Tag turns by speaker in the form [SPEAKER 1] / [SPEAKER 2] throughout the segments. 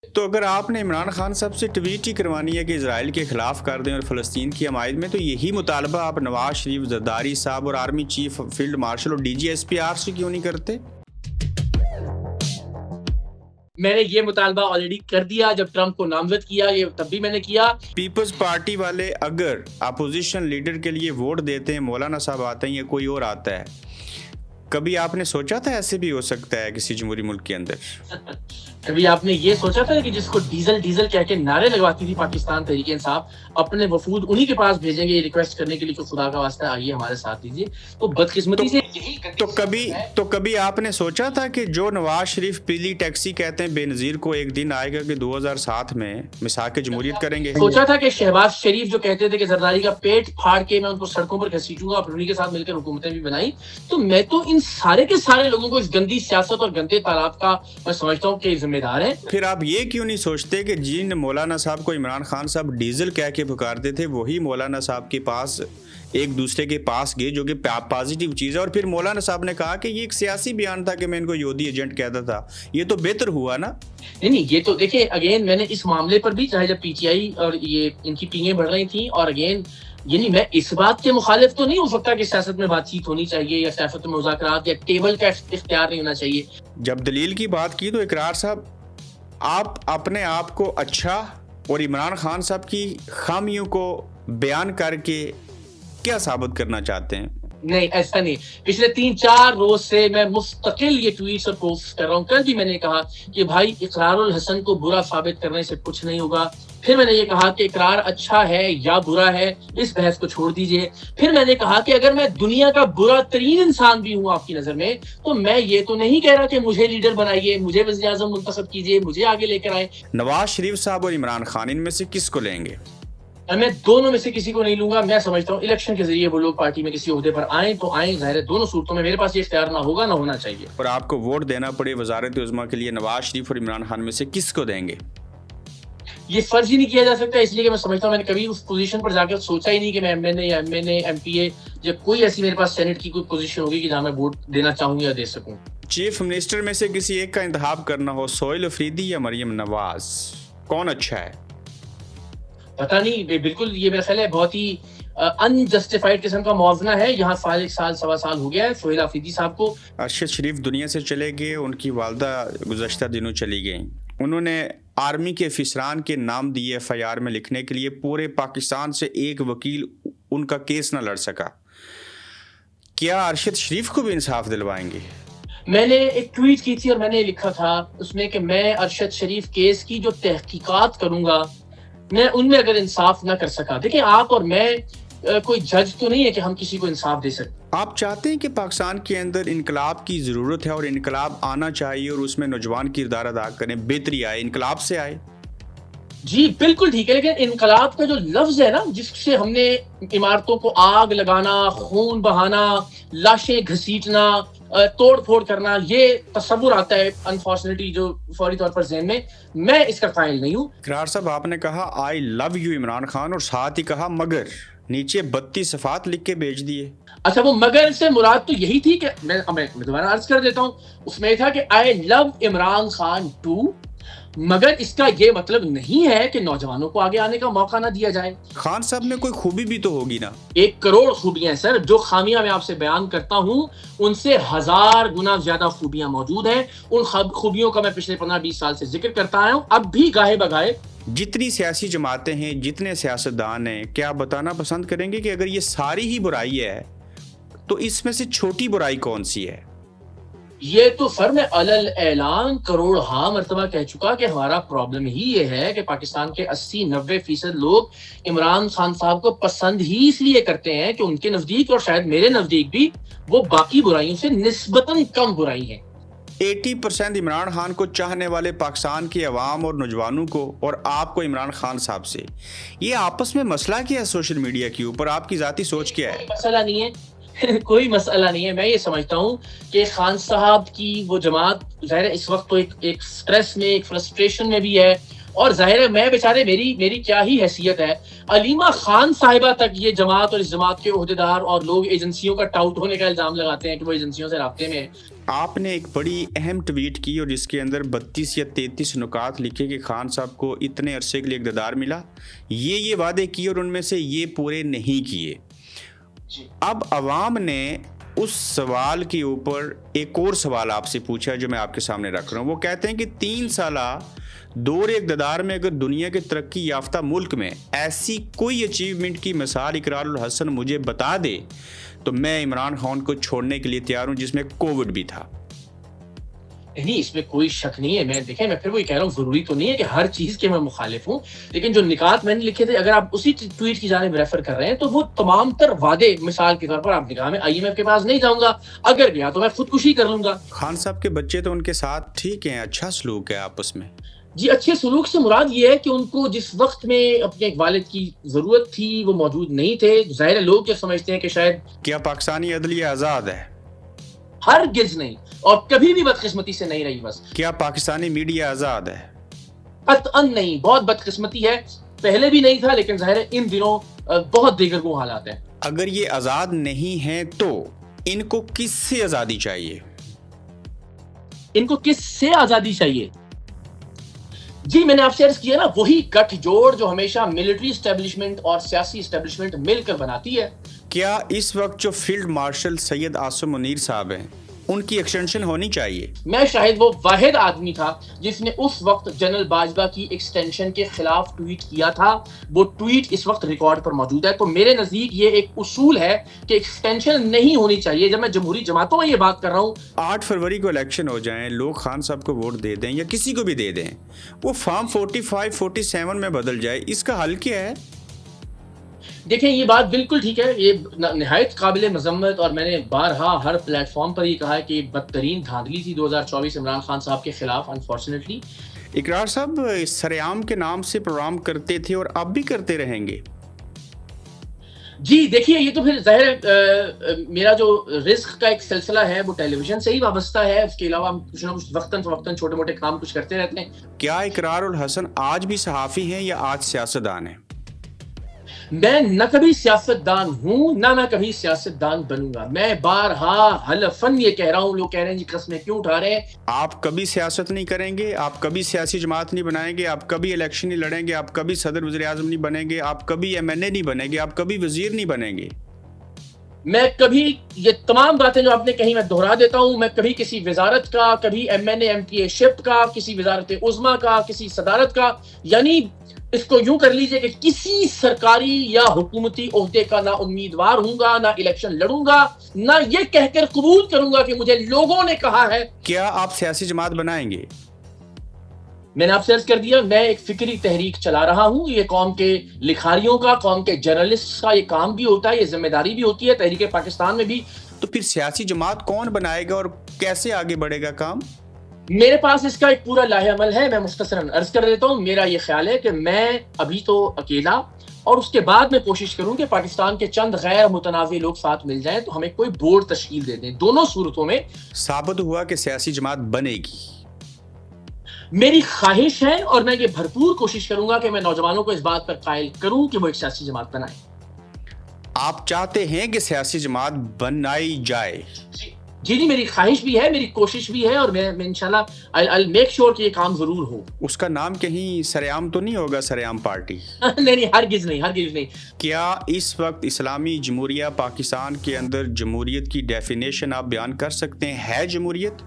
[SPEAKER 1] تو اگر آپ نے عمران خان صاحب سے ٹویٹ ہی کروانی ہے کہ اسرائیل کے خلاف کر دیں اور فلسطین کی حمایت میں، تو یہی مطالبہ آپ نواز شریف، زرداری صاحب اور آرمی چیف فیلڈ مارشل اور D G S P R سے کیوں نہیں کرتے؟
[SPEAKER 2] میں نے یہ مطالبہ آلریڈی کر دیا جب ٹرمپ کو نامزد کیا، یہ تب بھی میں نے کیا۔
[SPEAKER 1] پیپلز پارٹی والے اگر اپوزیشن لیڈر کے لیے ووٹ دیتے ہیں، مولانا صاحب آتے ہیں یا کوئی اور آتا ہے، کبھی آپ نے سوچا تھا ایسے بھی ہو سکتا ہے کسی جمہوری ملک کے اندر؟
[SPEAKER 2] کبھی آپ نے یہ سوچا تھا کہ جس کو ڈیزل ڈیزل کہہ کے نعرے لگواتی تھی پاکستان تحریک انصاف، اپنے وفود انہی کے پاس بھیجیں گے یہ ریکویسٹ کرنے کے لیے کہ خدا کا واسطہ آئیے ہمارے ساتھ دیجیے؟ تو بدقسمتی سے
[SPEAKER 1] تو کبھی آپ نے سوچا تھا کہ جو نواز شریف پیلی ٹیکسی کہتے ہیں بے نظیر کو، ایک دن آئے گا کہ 2007 میں مساق جمہوریت کریں گے؟
[SPEAKER 2] سوچا تھا کہ شہباز شریف جو کہتے تھے کہ زرداری کا پیٹ پھاڑ کے میں ان کو سڑکوں پر گھسیٹوں گا، اور انہی کے ساتھ مل کر حکومتیں بھی بنائی، تو میں تو ان سارے کے سارے لوگوں کو اس گندی سیاست اور گندے تالاب کا میں سمجھتا ہوں کہ ذمہ دار ہے۔
[SPEAKER 1] پھر آپ یہ کیوں نہیں سوچتے کہ جن مولانا صاحب کو عمران خان صاحب ڈیزل کہہ کے پکارتے تھے، وہی مولانا صاحب کے پاس ایک دوسرے کے پاس گئے، جو کہ پازیٹیو چیز ہے، اور پھر مولانا صاحب نے کہا کہ یہ ایک سیاسی بیان تھا کہ میں ان کو یہودی ایجنٹ کہتا تھا، یہ تو بہتر ہوا نا؟
[SPEAKER 2] نہیں، یہ تو دیکھیں اگین میں نے اس معاملے پر بھی، چاہے جب پی ٹی آئی اور یہ ان کی پینگیں بڑھ رہی تھیں، اور اگین یعنی میں اس بات کے مخالف تو نہیں ہو سکتا کہ سیاست میں بات چیت ہونی چاہیے یا سیاست میں مذاکرات یا ٹیبل کا اختیار نہیں ہونا چاہیے۔
[SPEAKER 1] جب دلیل کی بات کی تو اقرار صاحب، آپ اپنے آپ کو اچھا اور عمران خان صاحب کی خامیوں کو بیان کر کے کیا ثابت کرنا چاہتے ہیں؟
[SPEAKER 2] نہیں، ایسا نہیں۔ پچھلے 3-4 روز سے میں مستقل یہ ٹویٹس اور پوسٹ کر رہا ہوں۔ کل بھی میں نے کہا کہ بھائی اقرار الحسن کو برا ثابت کرنے سے کچھ نہیں ہوگا۔ پھر میں نے یہ کہا کہ اقرار اچھا ہے یا برا ہے، اس بحث کو چھوڑ دیجئے۔ پھر میں نے کہا کہ اگر میں دنیا کا برا ترین انسان بھی ہوں آپ کی نظر میں، تو میں یہ تو نہیں کہہ رہا کہ مجھے لیڈر بنائیے، مجھے وزیر اعظم منتخب کیجئے، مجھے آگے لے کر آئے۔
[SPEAKER 1] نواز شریف صاحب اور عمران خان، ان میں سے کس کو لیں گے؟
[SPEAKER 2] میں دونوں میں سے کسی کو نہیں لوں گا۔ میں سمجھتا ہوں الیکشن کے ذریعے وہ لوگ پارٹی میں کسی عہدے پر آئیں تو آئیں، ظاہر ہے دونوں صورتوں میں میرے پاس یہ اختیار نہ ہوگا نہ ہونا چاہیے۔
[SPEAKER 1] اور آپ کو ووٹ دینا پڑے وزارت عظمیٰ کے لیے، نواز شریف اور عمران خان میں سے کس کو دیں گے؟
[SPEAKER 2] یہ فرض ہی نہیں کیا جا سکتا، اس لیے کہ میں سمجھتا ہوں میں نے کبھی اس پوزیشن پر جا کر سوچا ہی نہیں کہ میں ایم این اے یا ایم پی اے یا کوئی ایسی میرے پاس سینٹ کی کوئی پوزیشن ہوگی کہ جہاں میں ووٹ دینا چاہوں یا دے سکوں۔
[SPEAKER 1] چیف منسٹر میں سے کسی ایک کا انتخاب کرنا ہو، سہیل افریدی یا مریم نواز، کون اچھا ہے؟
[SPEAKER 2] پتہ نہیں، بالکل یہ میرا خیال ہے بہت ہی انجسٹیفائڈ قسم کا موازنہ ہے۔ یہاں ایک سال سوا سال ہو گیا ہے سہیل افریدی صاحب کو۔
[SPEAKER 1] ارشد شریف دنیا سے چلے گئے، ان کی والدہ گزشتہ دنوں چلی گئیں۔ انہوں نے آرمی کے افسران کے نام دیے ایف آئی آر میں لکھنے کے لیے، پورے پاکستان سے ایک وکیل ان کا کیس نہ لڑ سکا۔ کیا ارشد شریف کو بھی انصاف دلوائیں گے؟
[SPEAKER 2] میں نے ایک ٹویٹ کی تھی اور میں نے لکھا تھا اس میں کہ میں ارشد شریف کیس کی جو تحقیقات کروں گا، میں ان میں اگر انصاف نہ کر سکا، دیکھیں آپ اور میں کوئی جج تو نہیں ہے کہ ہم کسی کو انصاف دے سکتے۔
[SPEAKER 1] آپ چاہتے ہیں کہ پاکستان کے اندر انقلاب کی ضرورت ہے اور انقلاب آنا چاہیے اور اس میں نوجوان کردار ادا کریں، بہتری آئے، انقلاب سے آئے؟
[SPEAKER 2] جی بالکل ٹھیک ہے، لیکن انقلاب کا جو لفظ ہے نا، جس سے ہم نے عمارتوں کو آگ لگانا، خون بہانا، لاشیں گھسیٹنا، توڑ پھوڑ کرنا، یہ تصور آتا ہے انفارچونیٹلی جو فوری طور پر ذہن میں اس کا قائل نہیں ہوں۔
[SPEAKER 1] اقرار صاحب، آپ نے کہا آئی لو یو عمران خان، اور ساتھ ہی کہا مگر، نیچے 32 صفحات لکھ کے بھیج دیے۔
[SPEAKER 2] اچھا، وہ مگر سے مراد تو یہی تھی کہ میں دوبارہ عرض کر دیتا ہوں، اس میں تھا کہ آئی لو عمران خان ٹو، مگر اس کا یہ مطلب نہیں ہے کہ نوجوانوں کو آگے آنے کا موقع نہ دیا جائے۔
[SPEAKER 1] خان صاحب میں کوئی خوبی بھی تو ہوگی نا؟
[SPEAKER 2] 1 کروڑ خوبیاں سر، جو خامیاں میں آپ سے بیان کرتا ہوں ان سے 1000 گنا زیادہ خوبیاں موجود ہیں۔ ان خوبیوں کا میں پچھلے 15-20 سال سے ذکر کرتا آیا ہوں، اب بھی گاہے بگاہے۔
[SPEAKER 1] جتنی سیاسی جماعتیں ہیں، جتنے سیاستدان ہیں، کیا آپ بتانا پسند کریں گے کہ اگر یہ ساری ہی برائی ہے تو اس میں سے چھوٹی برائی کون سی ہے؟
[SPEAKER 2] یہ تو سر میں علل اعلان کروڑہا مرتبہ کہہ چکا کہ ہمارا پرابلم ہی یہ ہے کہ پاکستان کے 80-90% لوگ عمران خان صاحب کو پسند ہی اس لیے کرتے ہیں کہ ان کے نزدیک اور شاید میرے نزدیک بھی وہ باقی برائیوں سے نسبتاً کم برائی ہیں۔
[SPEAKER 1] 80% عمران خان کو چاہنے والے پاکستان کے عوام اور نوجوانوں کو، اور آپ کو عمران خان صاحب سے، یہ آپس میں مسئلہ کیا ہے؟ سوشل میڈیا کے اوپر آپ کی ذاتی سوچ کیا ہے؟
[SPEAKER 2] مسئلہ نہیں ہے کوئی مسئلہ نہیں ہے۔ میں یہ سمجھتا ہوں کہ خان صاحب کی وہ جماعت ظاہر ہے اس وقت تو ایک سٹریس میں، ایک فرسٹریشن میں بھی ہے، اور ظاہر ہے میں بیچارے میری کیا ہی حیثیت ہے. علیمہ خان صاحبہ تک یہ جماعت اور اس جماعت کے عہدیدار اور لوگ ایجنسیوں کا ٹاؤٹ ہونے کا الزام لگاتے ہیں کہ وہ ایجنسیوں سے رابطے میں ہیں.
[SPEAKER 1] آپ نے ایک بڑی اہم ٹویٹ کی اور جس کے اندر 32 یا 33 نکات لکھے کہ خان صاحب کو اتنے عرصے کے لیے اقتدار ملا, یہ وعدے کیے اور ان میں سے یہ پورے نہیں کیے. اب عوام نے اس سوال کے اوپر ایک اور سوال آپ سے پوچھا جو میں آپ کے سامنے رکھ رہا ہوں. وہ کہتے ہیں کہ 3 سالہ دور اقتدار میں اگر دنیا کے ترقی یافتہ ملک میں ایسی کوئی اچیومنٹ کی مثال اقرار الحسن مجھے بتا دے تو میں عمران خان کو چھوڑنے کے لیے تیار ہوں, جس میں کووڈ بھی تھا.
[SPEAKER 2] نہیں, اس میں کوئی شک نہیں ہے. میں پھر وہی کہہ رہا ہوں, ضروری تو نہیں ہے کہ ہر چیز کے میں مخالف ہوں, لیکن جو نکات میں نے لکھے تھے اگر آپ اسی ٹویٹ کی جانب ریفر کر رہے ہیں تو وہ تمام تر وعدے, مثال کے طور پر آپ نے کہا میں IMF کے پاس نہیں جاؤں گا, اگر گیا تو میں خودکشی کر لوں گا.
[SPEAKER 1] خان صاحب کے بچے تو ان کے ساتھ ٹھیک ہیں, اچھا سلوک ہے آپس میں.
[SPEAKER 2] جی, اچھے سلوک سے مراد یہ ہے کہ ان کو جس وقت میں اپنے ایک والد کی ضرورت تھی وہ موجود نہیں تھے. ظاہر ہے لوگ کیا سمجھتے ہیں کہ شاید
[SPEAKER 1] کیا پاکستانی عدلیہ آزاد ہے؟
[SPEAKER 2] ہرگز نہیں, اور کبھی بھی بدقسمتی سے نہیں رہی. بس
[SPEAKER 1] کیا پاکستانی میڈیا آزاد ہے؟
[SPEAKER 2] قطعاً نہیں, بہت بدقسمتی ہے, پہلے بھی نہیں تھا, لیکن ظاہر ہے ان دنوں بہت دیگر وہ حالات ہیں.
[SPEAKER 1] اگر یہ آزاد نہیں ہیں تو ان کو کس سے آزادی چاہیے؟
[SPEAKER 2] ان کو کس سے آزادی چاہیے؟ جی, میں نے آپ سے عرض کیا نا, وہی گٹھ جوڑ جو ہمیشہ ملٹری اسٹیبلشمنٹ اور سیاسی اسٹیبلشمنٹ مل کر بناتی ہے.
[SPEAKER 1] کیا اس وقت جو فیلڈ مارشل سید عاصم منیر صاحب ہیں ان کی ایکسٹینشن ہونی چاہیے؟
[SPEAKER 2] میں شاید وہ واحد آدمی تھا جس نے اس وقت جنرل باجوہ کی ایکسٹینشن کے خلاف ٹویٹ کیا تھا. وہ ٹویٹ اس وقت ریکارڈ پر موجود ہے. تو میرے نزدیک یہ ایک اصول ہے کہ ایکسٹینشن نہیں ہونی چاہیے. جب میں جمہوری جماعتوں میں یہ بات کر رہا ہوں,
[SPEAKER 1] 8 فروری کو الیکشن ہو جائیں, لوگ خان صاحب کو ووٹ دے دیں یا کسی کو بھی دے دیں, وہ فارم 45 47 میں بدل جائے, اس کا حل کیا ہے؟
[SPEAKER 2] دیکھیں یہ بات بالکل ٹھیک ہے, یہ نہایت قابل مذمت, اور میں نے بارہا ہر پلیٹ فارم پر یہ کہا ہے کہ یہ بدترین دھاندلی تھی 2024 عمران خان صاحب کے خلاف. انفارچونیٹلی
[SPEAKER 1] اقرار صاحب سرعام کے نام سے پروگرام کرتے تھے اور اب بھی کرتے رہیں گے.
[SPEAKER 2] جی دیکھیے, یہ تو پھر ظاہر ہے میرا جو رزق کا ایک سلسلہ ہے وہ ٹیلی ویژن سے ہی وابستہ ہے. اس کے علاوہ ہم کچھ نہ کچھ وقتاً فوقتاً چھوٹے موٹے کام کچھ کرتے رہتے ہیں.
[SPEAKER 1] کیا اقرار الحسن آج بھی صحافی ہیں یا آج سیاستدان ہیں؟
[SPEAKER 2] میں نہ کبھی سیاستدان ہوں نہ میں کبھی سیاستدان بنوں گا. میں بارہا حلفاً یہ کہہ رہا ہوں, لوگ کہہ رہے ہیں جی قسمیں کیوں اٹھا رہے ہیں.
[SPEAKER 1] آپ کبھی سیاست نہیں کریں گے, آپ کبھی سیاسی جماعت نہیں بنائیں گے, آپ کبھی الیکشن نہیں لڑیں گے, آپ کبھی صدر وزیر اعظم نہیں بنیں گے, آپ کبھی MNA نہیں بنیں گے, آپ کبھی وزیر نہیں بنیں گے.
[SPEAKER 2] میں کبھی یہ تمام باتیں جو آپ نے کہیں میں دہرا دیتا ہوں, میں کبھی کسی وزارت کا, کبھی MNA MPA شپ کا, کسی وزارت عظمیٰ کا, کسی صدارت کا, یعنی اس کو یوں کر لیجئے کہ کسی سرکاری یا حکومتی عہدے کا نہ امیدوار ہوں گا, نہ الیکشن لڑوں گا, نہ یہ کہہ کر قبول کروں گا کہ مجھے لوگوں نے کہا ہے.
[SPEAKER 1] کیا آپ سیاسی جماعت بنائیں گے؟
[SPEAKER 2] میں نے آپ سے عرض کر دیا, میں ایک فکری تحریک چلا رہا ہوں. یہ قوم کے لکھاریوں کا, قوم کے جرنلسٹ کا یہ کام بھی ہوتا ہے, یہ ذمہ داری بھی ہوتی ہے, تحریک پاکستان میں بھی.
[SPEAKER 1] تو پھر سیاسی جماعت کون بنائے گا اور کیسے آگے بڑھے گا کام؟
[SPEAKER 2] میرے پاس اس کا ایک پورا لاہ عمل ہے, میں مختصراً عرض کر دیتا ہوں. میرا یہ خیال ہے کہ میں ابھی تو اکیلا, اور اس کے بعد میں کوشش کروں کہ پاکستان کے چند غیر متنازع لوگ ساتھ مل جائیں تو ہمیں کوئی بورڈ تشکیل دے دیں. دونوں صورتوں میں
[SPEAKER 1] ثابت ہوا کہ سیاسی جماعت بنے گی.
[SPEAKER 2] میری خواہش ہے, اور میں یہ بھرپور کوشش کروں گا کہ میں نوجوانوں کو اس بات پر قائل کروں کہ وہ ایک سیاسی جماعت بنائیں.
[SPEAKER 1] آپ چاہتے ہیں کہ سیاسی جماعت بنائی جائے؟
[SPEAKER 2] جی, میری خواہش بھی ہے, میری کوشش بھی ہے, اور میں انشاءاللہ I'll make sure کہ یہ کام ضرور ہو.
[SPEAKER 1] اس کا نام کہیں سرعام تو نہیں ہوگا, سرعام پارٹی؟
[SPEAKER 2] نہیں, ہرگز نہیں.
[SPEAKER 1] کیا اس وقت اسلامی جمہوریہ پاکستان کے اندر جمہوریت کی ڈیفینیشن آپ بیان کر سکتے ہیں؟ ہے جمہوریت؟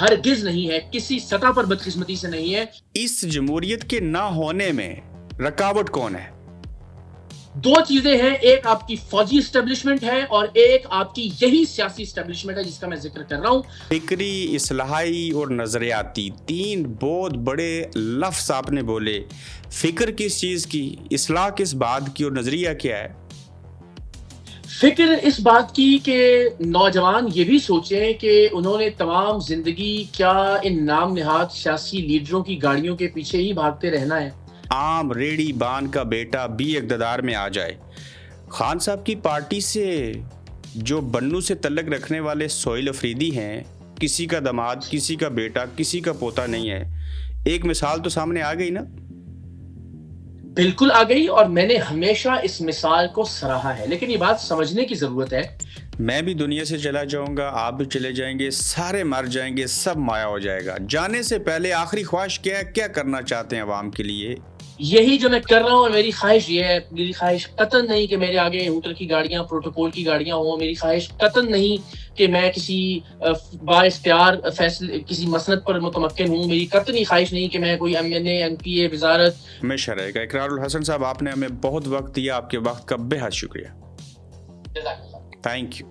[SPEAKER 2] ہرگز نہیں ہے, کسی سطح پر بدقسمتی سے نہیں ہے.
[SPEAKER 1] اس جمہوریت کے نہ ہونے میں رکاوٹ کون ہے؟
[SPEAKER 2] 2 چیزیں ہیں, ایک آپ کی فوجی اسٹیبلشمنٹ ہے اور ایک آپ کی یہی سیاسی اسٹیبلشمنٹ ہے جس کا میں ذکر کر رہا ہوں.
[SPEAKER 1] فکری, اصلاحی اور نظریاتی, 3 بہت بڑے لفظ آپ نے بولے. فکر کس چیز کی, اصلاح کس بات کی, اور نظریہ کیا ہے؟
[SPEAKER 2] فکر اس بات کی کہ نوجوان یہ بھی سوچیں کہ انہوں نے تمام زندگی کیا ان نام نہاد سیاسی لیڈروں کی گاڑیوں کے پیچھے ہی بھاگتے رہنا ہے.
[SPEAKER 1] عام ریڑھی بان کا بیٹا بھی اقتدار میں آ جائے. خان صاحب کی پارٹی سے جو بنو سے تعلق رکھنے والے سہیل افریدی ہیں, کسی کا داماد, کسی کا بیٹا, کسی کا پوتا نہیں ہے. ایک مثال تو سامنے آ گئی نا؟
[SPEAKER 2] بالکل آ گئی، اور میں نے ہمیشہ اس مثال کو سراہا ہے، لیکن یہ بات سمجھنے کی ضرورت ہے.
[SPEAKER 1] میں بھی دنیا سے چلا جاؤں گا، آپ بھی چلے جائیں گے، سارے مر جائیں گے، سب مایا ہو جائے گا. جانے سے پہلے آخری خواہش کیا ہے؟ کیا کرنا چاہتے ہیں عوام کے لیے؟
[SPEAKER 2] یہی جو میں کر رہا ہوں، اور میری خواہش یہ ہے، میری خواہش قطعاً نہیں کہ میرے آگے ہوٹل کی گاڑیاں، پروٹوکول کی گاڑیاں ہوں. میری خواہش قطعاً نہیں کہ میں کسی بااختیار فیصلے، کسی مسند پر متمکن ہوں. میری قطعی خواہش نہیں کہ میں کوئی MNA MPA وزارت.
[SPEAKER 1] ہمیشہ رہے گا. اقرار الحسن صاحب، آپ نے ہمیں بہت وقت دیا، آپ کے وقت کا بے حد شکریہ.
[SPEAKER 2] جزاک اللہ.
[SPEAKER 1] Thank you.